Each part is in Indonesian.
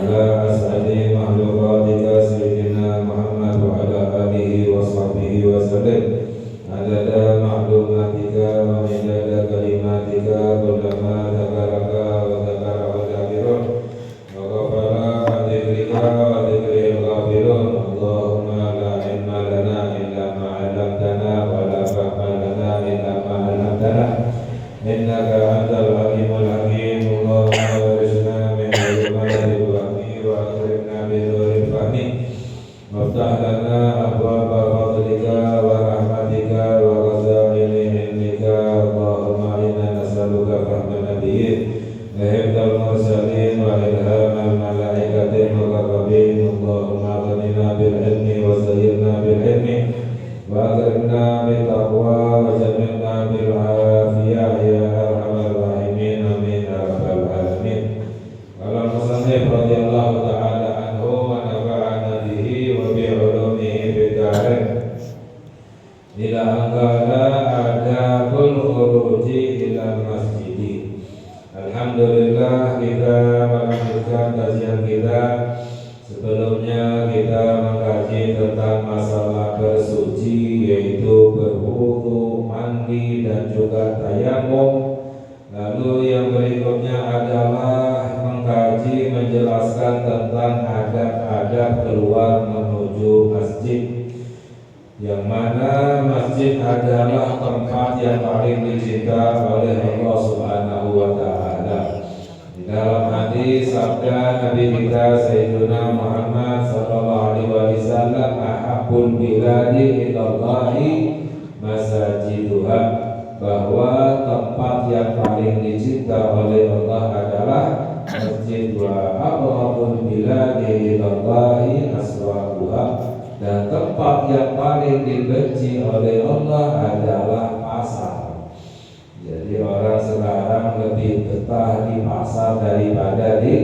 على أسعد مخلوقاتك سيدنا محمد وعلى آله وصحبه وسلم عدد معلوماتك ومداد كلماتك كلما ذكرك وذكر الذاكرون وغفر عن ذكرك وذكر الغافلون اللهم لا علم لنا إلا ما علمتنا ولا فهم لنا إلا ما علمتنا إنك أنت العليم الحكيم اللهم ارزقنا من علمات الوحي وأكرمنا بنور الفهم وافتح لنا أبواب فضلك ورحمتك وخزائن علمك اللهم إنا نسألك فهم النبيين وحفظ المرسلين وإلهام الملائكة المقربين اللهم أغننا بالعلم وزينا بالعلم وأكرمنا بالتقوى وجملنا بالعافية يا أرحم الراحمين آمين يا رب العالمين. قال المصنف رضي الله تعالى عنه ونفعنا به وبعلومه في الدارين إلى أن قال آداب الخروج إلى المسجد. Alhamdulillah, kita melanjutkan kajian kita. Sebelumnya kita mengkaji tentang masalah bersuci, yaitu berwudu, mandi, dan juga tayamum. Lalu yang berikutnya adalah mengkaji menjelaskan tentang adab-adab keluar menuju masjid, yang mana masjid adalah tempat yang paling dicinta oleh Allah Subhanahu wa Ta'ala. Di dalam hadis sabda Nabi kita Sayyidina Muhammad sallallahu alaihi wasallam, ahabbul biladi ilallahi masajiduha, bahwa tempat yang paling dicinta oleh Allah adalah masjid. Wa abghadul biladi ilallahi aswaquha, dan tempat yang paling dibenci oleh Allah adalah pasar. Jadi orang sekarang lebih betah di pasar daripada di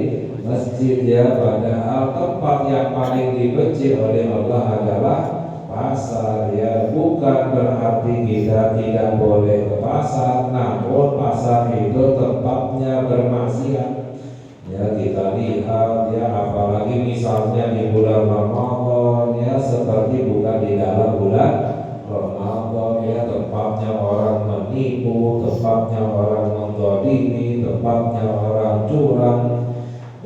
masjid, ya. Padahal tempat yang paling dibenci oleh Allah adalah pasar, ya. Bukan berarti kita tidak boleh ke pasar, namun pasar itu tempatnya bermaksiat. Ya, kita lihat, ya, apalagi misalnya di bulan Ramadan, ya, seperti bukan di dalam bulan Ramadan, ya, tempatnya orang menipu, tempatnya orang mendolimi, tempatnya orang curang,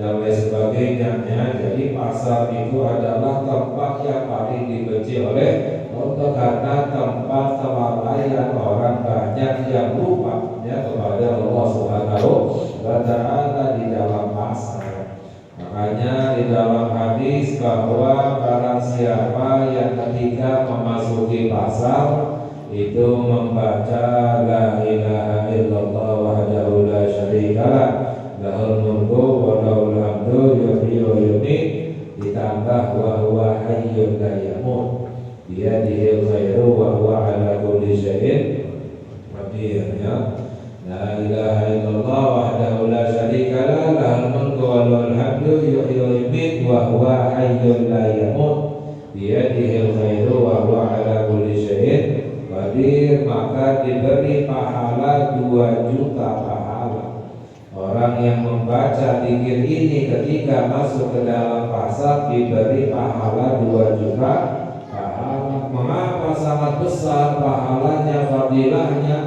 dan lain sebagainya, ya. Jadi pasar itu adalah tempat yang paling dibenci oleh Allah, karena tempat kelalaian orang banyak yang lupa, ya, kepada Allah Subhanahu wa Ta'ala di dalam pasar. Makanya di dalam hadis bahwa barang siapa yang ketika memasuki pasar itu membaca la ilaha illallah wahdahu la syarikalah lahul mulku wa lahul hamdu yuhyi wa yumiit, ditambah wa huwa hayyun la yamut biyadihil khairu wa huwa ala kulli syai'in qadir, ya. La ilaha illallah wahdahu la syarikalah lahul mulku wa lahul hamdu yuhyi wa yumiit wa huwa hayyun la yamut biyadihil khairu wa huwa ala kulli syai'in qadir, maka diberi pahala 2 juta pahala. Orang yang membaca zikir ini ketika masuk ke dalam pasar diberi pahala 2 juta pahala. Mengapa sangat besar pahalanya, fadilahnya?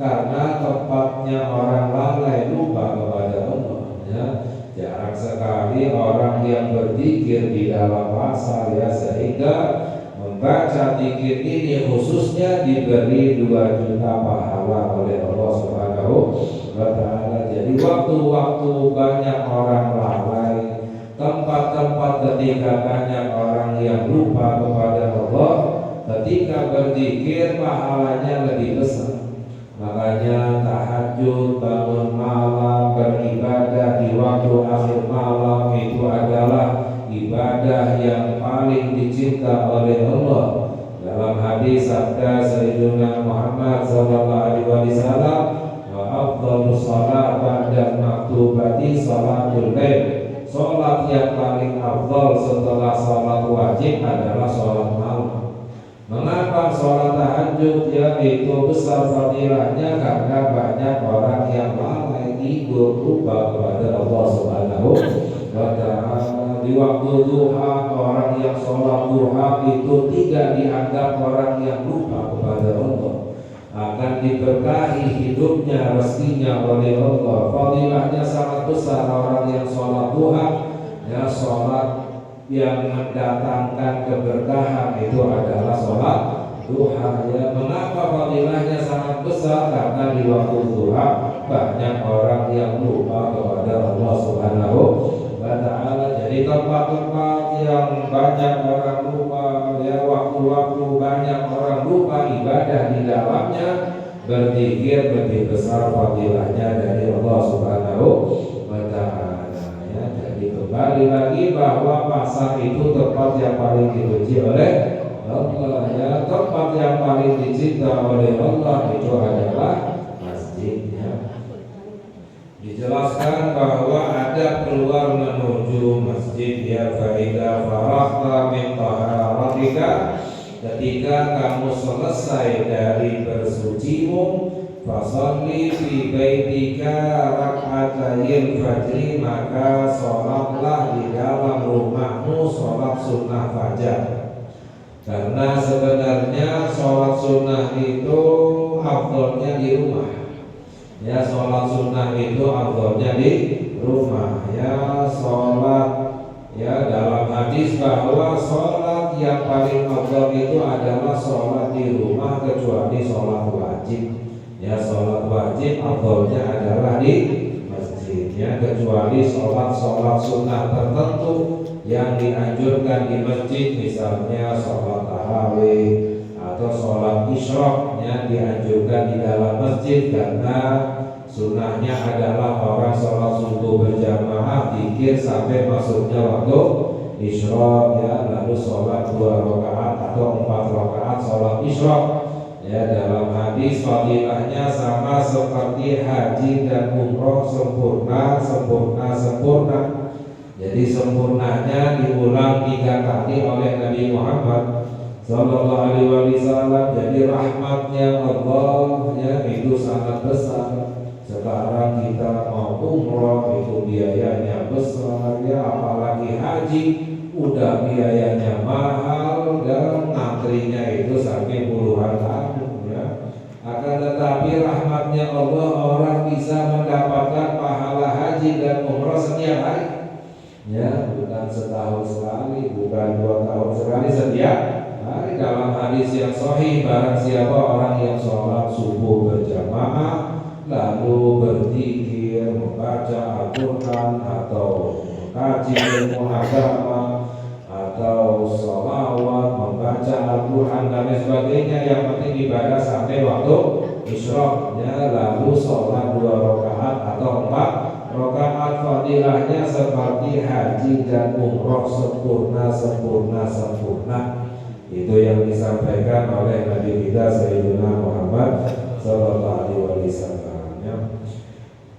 Karena tempatnya orang lalai, lupa kepada Allah, ya. Jarang sekali orang yang berzikir di dalam pasar, ya, sehingga membaca zikir ini khususnya diberi 2 juta pahala oleh Allah Subhanahu wa Ta'ala. Jadi waktu-waktu banyak orang lalai, tempat-tempat ketika banyak orang yang lupa kepada Allah, ketika berzikir pahalanya lebih besar. Makanya tahajud, bangun malam, beribadah di waktu akhir malam itu adalah ibadah yang paling dicinta oleh Allah. Dalam hadis sabda Sayyidina Muhammad sallallahu alaihi wasallam, wa afdhalus shalat ba'da maktubati salatul lail, salat yang paling afdal setelah salat wajib adalah salat malam. Mengapa sholat tahajud, ya, itu besar fadilahnya? Karena banyak orang yang lalai, tidur, lupa kepada Allah Subhanahu wa Ta'ala. di waktu duha, orang yang sholat duha itu tidak dianggap orang yang lupa kepada Allah, akan diberkahi hidupnya, rezekinya oleh Allah. Fadilahnya sangat besar orang yang sholat duha, ya sholat yang mendatangkan keberkahan itu adalah sholat duha. Ya, mengapa fadilahnya sangat besar? Karena di waktu duha banyak orang yang lupa kepada Allah Subhanahu wa ta'ala. Jadi tempat-tempat yang banyak orang lupa, ya waktu-waktu banyak orang lupa ibadah di dalamnya, berzikir lebih besar fadilahnya dari Allah Subhanahu wa ta'ala. Ya, jadi kembali lagi bahwa pasar itu tempat yang paling dibenci oleh Allah, ya tempat yang paling dicinta oleh Allah itu adalah masjidnya. Dijelaskan bahwa ada keluar menuju masjid, ya faida faraghta min taharatika, ketika kamu selesai dari bersucimu, fasalli fi baitika rak'atayil fajri, maka sholatlah di dalam rumahmu sholat sunnah fajar. Karena sebenarnya sholat sunnah itu afdolnya di rumah. Ya, sholat sunnah itu afdolnya di rumah. Ya, sholat, ya dalam hadis bahwa sholat yang paling afdol itu adalah sholat di rumah kecuali sholat wajib. Ya, sholat wajib afdolnya adalah di masjid. Ya, kecuali sholat sunnah tertentu yang dianjurkan di masjid, misalnya sholat tarawih atau sholat isyraq, yang dianjurkan di dalam masjid karena sunnahnya adalah orang sholat subuh berjamaah, zikir sampai masuknya waktu isyraq, ya lalu sholat 2 rakaat atau 4 rakaat sholat isyraq. Ya, dalam hadis fadilahnya sama seperti haji dan umroh, sempurna. Jadi sempurnanya diulang 3 kali oleh Nabi Muhammad Sallallahu Alaihi Wasallam. Jadi rahmatnya Allah, ya itu sangat besar. Sekarang kita mau umroh itu biayanya besar, ya apalagi haji udah biayanya mahal dan antrinya itu sampai puluhan tahun, ya. Akan tetapi rahmatnya Allah, orang bisa mendapatkan pahala haji dan umroh setiap hari. Ya, bukan setahun sekali, bukan 2 tahun sekali, setiap hari. Dalam hadis yang sahih, barang siapa orang yang sholat subuh berjamaah lalu berzikir, membaca Al-Quran atau mengkaji ilmu agama atau sholawat, membaca Al-Quran dan lain sebagainya, yang penting ibadah sampai waktu isyraqnya, lalu sholat 2 rakaat atau 4 rakaat, fadilahnya seperti haji dan umroh, sempurna. Itu yang disampaikan oleh Nabi kita Sayyidina Muhammad Sallallahu Alaihi Wasallam, ya.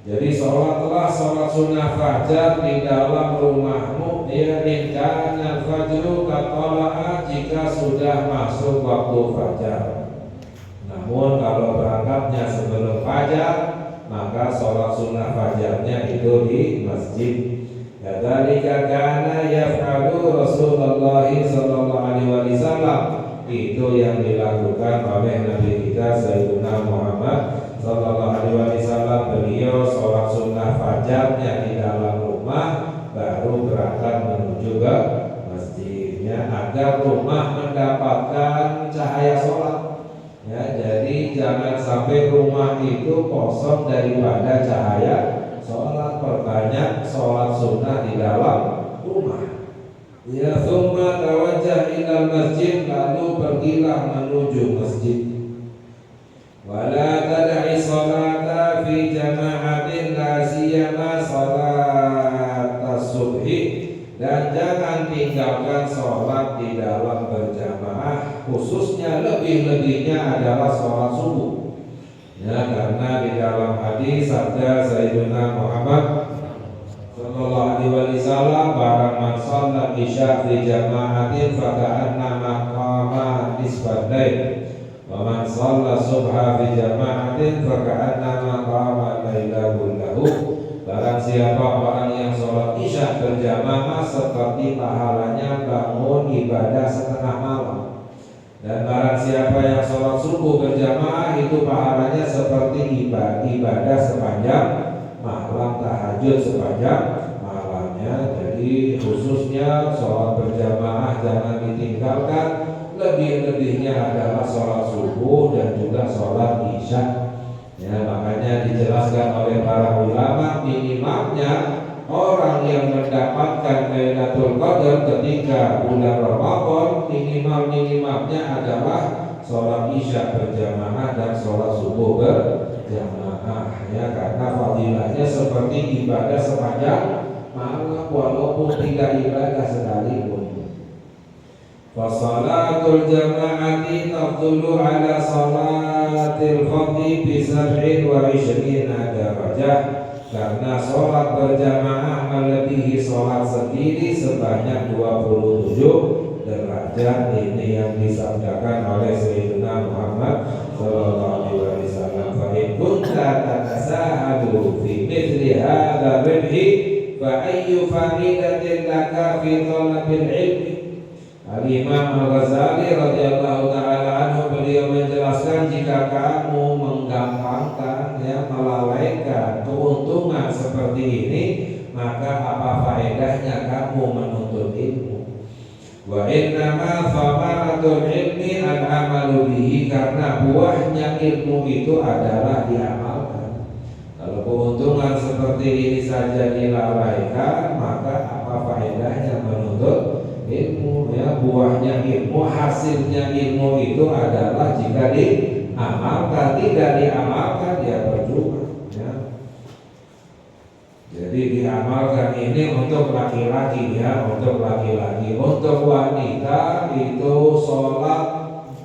Jadi sholatlah sholat sunnah fajar di dalam rumahmu, ya injana fajru katolaa, jika sudah masuk waktu fajar. Namun kalau berangkatnya sebelum fajar, maka sholat sunnah fajarnya itu di masjid. Kadzalika kana yaf'alu Rasulullah sallallahu alaihi wasallam. Itu yang dilakukan oleh Nabi kita Sayyidina Muhammad sallallahu alaihi wasallam. Beliau sholat sunnah fajarnya di dalam rumah, baru berangkat menuju ke masjidnya agar rumah mendapatkan cahaya sholat. Ya, jadi jangan sampai rumah itu kosong daripada cahaya sholat. Perbanyak sholat sunnah di dalam rumah. Ya, thumma tawajjah ila masjid, lalu pergilah menuju masjid. Wala tad'i salata fi jama'atin, la siyama salat as-subhi, dan jangan tinggalkan sholat di dalam berjamaah, khususnya lebih-lebihnya adalah sholat subuh. Ya, karena di dalam hadis sabda Sayyidina Muhammad Sallallahu Alaihi Wasallam, barang man sholat isya fi jama'atin faka'annama qama nisfal lail, wa man sholat subha fi jama'atin faka'annama qama laila kullahu. Barang siapa orang yang sholat isya berjamaah seperti pahalanya bangun ibadah setengah malam. Dan barang siapa yang sholat subuh berjamaah itu pahalanya seperti ibadah sepanjang malam, tahajud sepanjang malamnya. Jadi khususnya sholat berjamaah jangan ditinggalkan. Lebih-lebihnya adalah sholat subuh dan juga sholat isya. Ya, makanya dijelaskan oleh para ulama minimalnya orang yang mendapatkan Lailatul Qadar ketika bulan Ramadan minimalnya adalah sholat isya berjamaah dan sholat subuh berjamaah, ya, karena fadilahnya seperti ibadah sepanjang malam walaupun tidak ibadah sekalipun. Fasalatul jama'ati tafdulu ala salatil fardhi bi 27 darajah. Karena sholat berjamaah melebihi sholat sendiri sebanyak 27 derajat. Ini yang disabdakan oleh Sayyidina Muhammad sallallahu alaihi wasallam. Fa in kunta tatasahadu fi mithli hadha ribhi fa ayyu faridatin laka fi talabil ilmi. Al-Imam Al-Ghazali radhiyallahu ta'ala anhu beliau menjelaskan, jika kamu menggampangkan, ya, melalaikan keuntungan seperti ini, maka apa faedahnya kamu menuntut ilmu? Wa innama thamaratul ilmi al-amalu bihi, karena buahnya ilmu itu adalah diamalkan. Kalau keuntungan seperti ini saja dilalaikan, maka apa faedahnya menuntut ilmu? Ya, buahnya ilmu, hasilnya ilmu itu adalah jika diamalkan. Tidak diamalkan ya percuma, ya. Jadi diamalkan ini untuk laki-laki, ya, untuk laki-laki. Untuk wanita itu sholat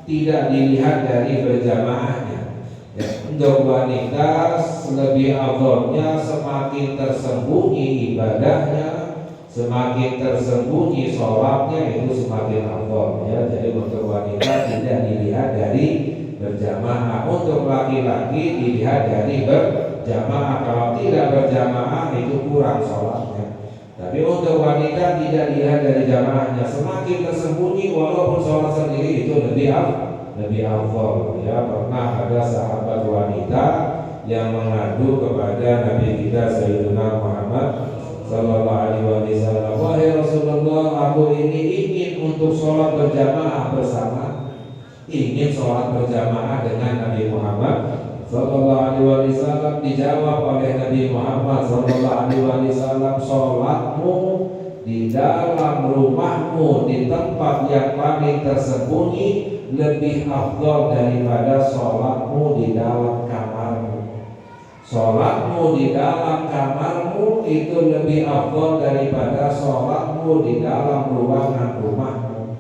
tidak dilihat dari berjamaahnya, ya. Untuk wanita lebih afdhalnya semakin tersembunyi ibadahnya, semakin tersembunyi sholatnya itu semakin afdal, ya. Jadi untuk wanita tidak dilihat dari berjamaah, untuk laki-laki dilihat dari berjamaah. Kalau tidak berjamaah itu kurang sholatnya. Tapi untuk wanita tidak dilihat dari jamaahnya, semakin tersembunyi walaupun sholat sendiri itu lebih afdal, ya. Pernah ada sahabat wanita yang mengadu kepada Nabi kita Sayyidina Muhammad sallallahu alaihi wasallam, wahai Rasulullah, aku ini ingin untuk sholat berjamaah bersama, ingin sholat berjamaah dengan Nabi Muhammad sallallahu alaihi wasallam. Dijawab oleh Nabi Muhammad sallallahu alaihi wasallam, sholatmu di dalam rumahmu di tempat yang paling tersembunyi lebih afdal daripada sholatmu di dalam kamarmu. Sholatmu di dalam kamarmu itu lebih afdal daripada sholatmu di dalam ruangan rumahmu.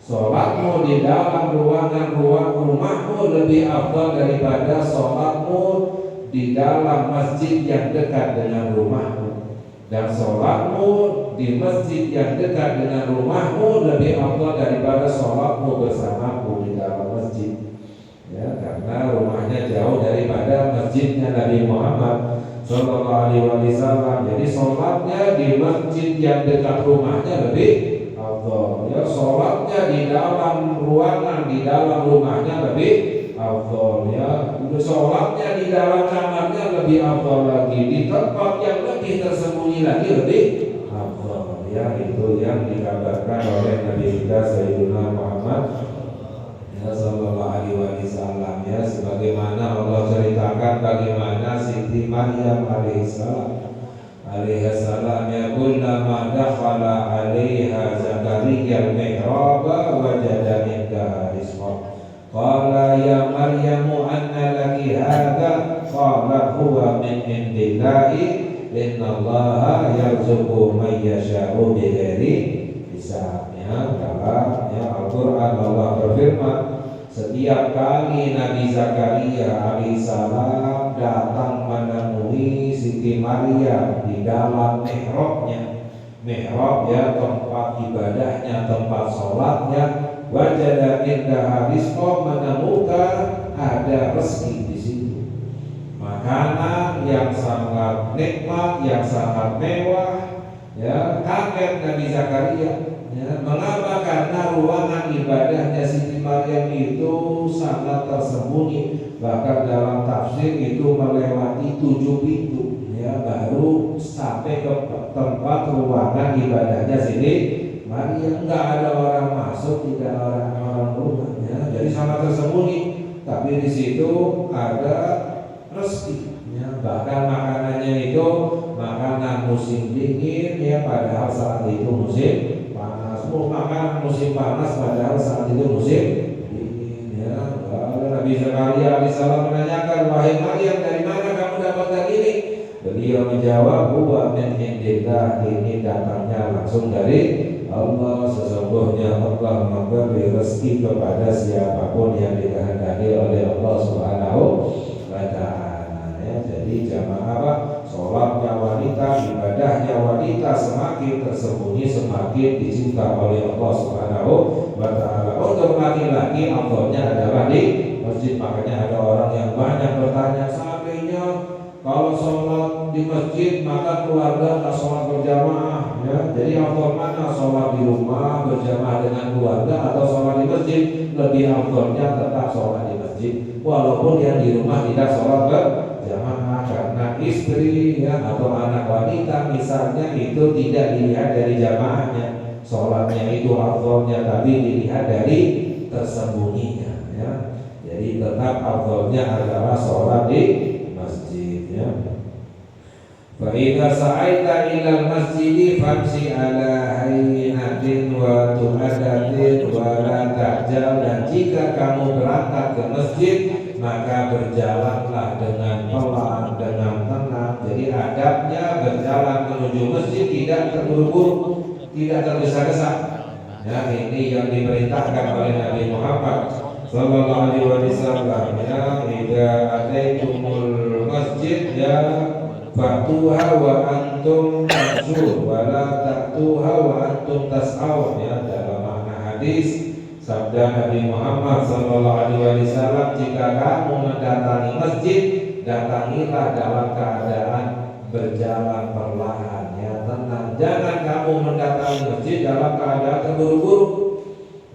Sholatmu di dalam ruangan rumahmu lebih afdal daripada sholatmu di dalam masjid yang dekat dengan rumahmu. Dan sholatmu di masjid yang dekat dengan rumahmu lebih afdal daripada sholatmu bersamaku di dalam masjid, ya, karena rumahnya jauh daripada masjidnya Nabi Muhammad sallallahu alaihi wasallam. Jadi sholatnya di masjid yang dekat rumahnya lebih afdal, ya. Sholatnya di dalam ruangan di dalam rumahnya lebih afdal, ya. Sholatnya di dalam kamarnya lebih afdal lagi, di tempat yang lebih tersembunyi lagi lebih afdal, ya. Itu yang dikabarkan oleh Nabi kita Sayyidina Muhammad sallallahu alaihi wasallam, ya. Sebagaimana Allah ceritakan bagaimana Siti Maryam alaihissalam, ya, kullama dakhala alaiha Zakaria al-mihrab wajada indaha rizqan qala ya Maryamu anna laki hadha qala huwa min indillahi innallaha yarzuqu man yasha'u bighairi hisab. Dalam Al-Quran Allah berfirman, setiap kali Nabi Zakaria alaihissalam datang menemui Siti Maryam di dalam mihrabnya, mihrab, ya, tempat ibadahnya, tempat sholatnya, wajada indaha rizqa, menemukan ada rezeki di situ. Maka makanan yang sangat nikmat, yang sangat mewah. Ya, kaget Nabi Zakaria. Ya, mengapa? Karena ruangan ibadahnya Siti Maryam itu sangat tersembunyi. Bahkan dalam tafsir itu melewati 7 pintu. Ya, baru sampai ke tempat ruangan ibadahnya Siti Maryam. Enggak ada orang masuk, tidak ada orang rumah. Ya, jadi sangat tersembunyi. Tapi di situ ada rezeki. Ya, bahkan makanannya itu makanan musim dingin, ya, padahal saat itu musim panas. Makanan musim panas padahal saat itu musim dingin. Ya, Nabi Zakaria alaihissalam menanyakan, wahai Maryam, dari mana kamu dapatkan ini? Beliau menjawab, huwa min indillah, ini datangnya langsung dari Allah. Sesungguhnya Allah memberi rezeki kepada siapapun yang dikehendaki oleh Allah Subhanahu wa ta'ala. Jadi jamaah, sholatnya wanita, ibadahnya wanita semakin tersembunyi, semakin dicinta oleh Allah Subhanahu wa ta'ala. Untuk laki-laki Allahnya adalah di masjid. Makanya ada orang yang banyak bertanya, seandainya kalau sholat di masjid maka keluarga tak sholat berjamaah, ya. Jadi afdal mana, sholat di rumah berjamaah dengan keluarga atau sholat di masjid? Lebih afdalnya tetap sholat di masjid, walaupun yang di rumah tidak sholat berjamaah, karena istri, ya, atau anak wanita misalnya itu tidak dilihat dari jamaahnya, sholatnya itu afdalnya, tapi dilihat dari tersembunyinya, ya. Jadi tetap afdalnya adalah sholat di masjid, ya. Fa idza sa'aita ilal masjidi famsi ala haynatin wa tu'adatin wa la ta'jal. Dan jika kamu berangkat ke masjid, maka berjalanlah dengan pelan, dengan tenang. Jadi adabnya berjalan menuju masjid tidak terburu-buru, tidak tergesa-gesa. Ya, ini yang diperintahkan oleh Nabi Muhammad sallallahu alaihi wasallam. Ya, idza ataitumul masjid, ya, fatuha wa antum tamshun wa la ta'tuha wa antum tas'aw. Ya, dalam makna hadis sabda Nabi Muhammad sallallahu alaihi wasallam, jika kamu mendatangi masjid, datangilah dalam keadaan berjalan perlahan, ya, tenang. Jangan kamu mendatangi masjid dalam keadaan terburu-buru.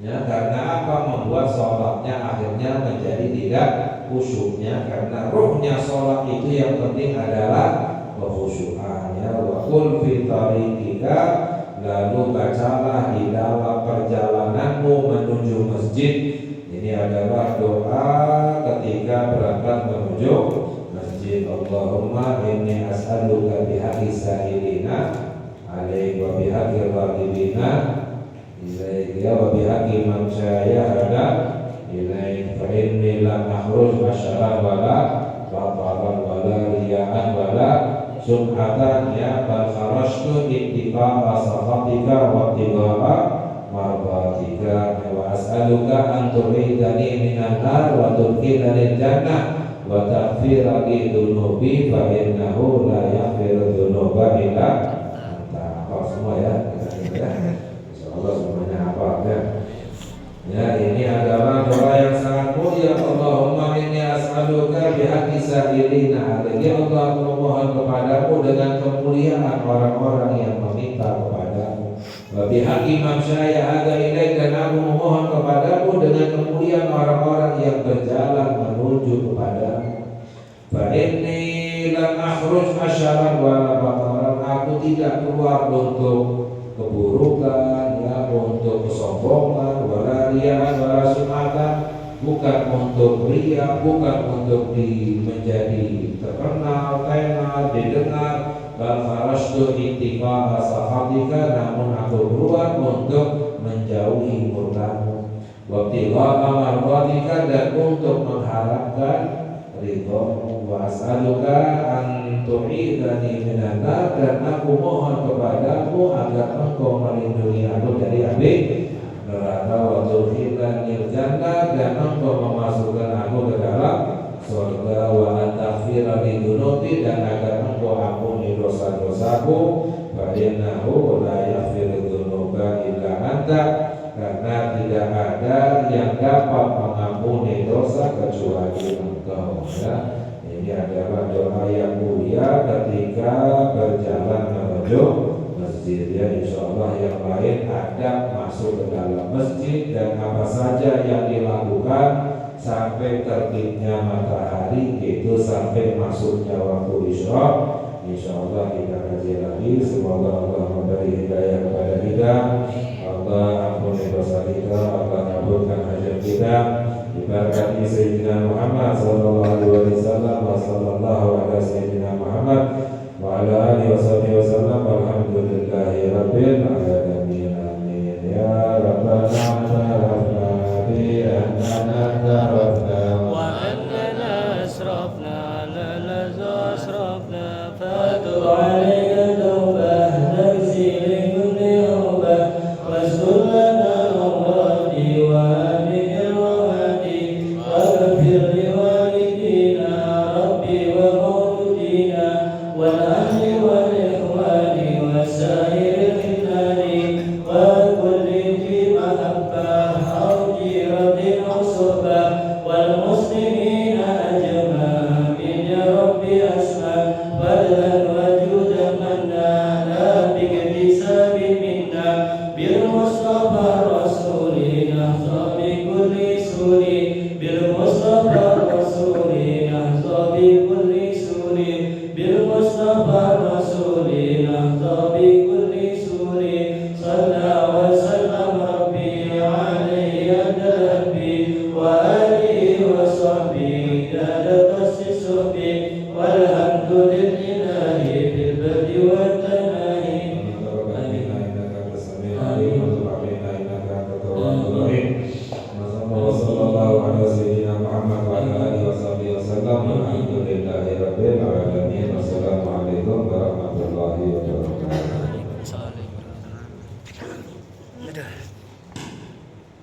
Ya, karena apa? Membuat sholatnya akhirnya menjadi tidak khusyuknya, karena ruhnya sholat itu yang penting adalah kekhusyukannya. Wa qul fi tariqika, lalu bacalah di dalam perjalananmu menuju masjid. Ini adalah doa ketika berangkat menuju masjid. Allahumma inni as'aluka bihaqqi sa'ilina alaik wa bihaqqi radibina ilaik wa bihaqqi man syayahada ilaik fa inni lam akhruj masyara'a wala batalan wala riya'an wala subhatan, ya, bal kharajtu ittiba'a sakhatika wa ittiba'a mardatika wa as'aluka an tu'idani minan nar wa tudkhilani jannah wa taghfira li dhunubi fa innahu la yaghfiru dhunuba illa anta. Apa semua, ya? Insyaallah semuanya apa, ya. Ya, ini adalah doa yang sangat mulia. Allahumma inni as'aluka bihaqqi sa'ilina alaik. Ya Allah, aku memohon kepadamu dengan kemuliaan orang-orang yang meminta kepadamu. Wa bihaqqi man syaya'ada ilaik, dan aku memohon kepadamu dengan kemuliaan orang-orang yang berjalan menuju kepadamu. Fa inni lam akhruj asyaran wa la bataran. Aku tidak keluar untuk keburukan, ya, untuk kesombongan, wala riya'an wala sum'atan, bukan untuk riya, bukan untuk menjadi terkenal, tenar, didengar. Bal kharajtu ittiba'a sakhatika, namun aku keluar untuk menjauhi murkamu. Wa ibtigha'a mardatika, dan untuk mengharapkan ridhamu. Wa as'aluka an tu'idani minan nar, dan aku mohon kepadamu agar engkau melindungi aku dari api neraka. Wa tudkhilani jannah, dan engkau memasukkan aku ke dalam surga. Wa taghfira li dzunubi, dan agar engkau ampuni dosa-dosaku. Fa innahu la yaghfiru dzunuba illa anta, karena tidak ada yang dapat mengampuni dosa kecuali engkau, ya. Ini adalah doa yang mulia ketika berjalan menuju masjid. Ya, insya Allah yang lain ada masuk ke dalam masjid dan apa saja yang dilakukan sampai terbitnya matahari, itu sampai masuknya waktu isyraq. Insya Allah kita kaji lagi. Semoga Allah memberi hidayah kepada kita, Allah ampuni dosa kita, Allah kabulkan hajat kita. Diberkati Sayyidina Muhammad sallallahu alaihi wasallam wa sallallahu ala Sayyidina Muhammad wa ala alihi wasallam. Alhamdulillahi rabbil alamin. Amin. Ya Rabbana tarafna bi annana tarafna wa annana asrafna la laza asrafna fatub alayna tawbah nafsi li kulli awbah wastur lana awradi wa واغفر لوالدينا ربي ومولودينا والأهل والإخوان وسائر الخلان وكل ذي محبة أو جيرة أو صحبة والمسلمين أجمعين يا ربي أسمع فضلا وجودا منا لا باكتساب منا بالمصطفى الرسول نحظى بكل سور بالمصطفى الرسول نحظى بكل سور بالمصطفى الرسول نحظى بكل سور صلى وسلم ربي عليه ربي وآله وصحبه داد قص صحبه والحمد لله.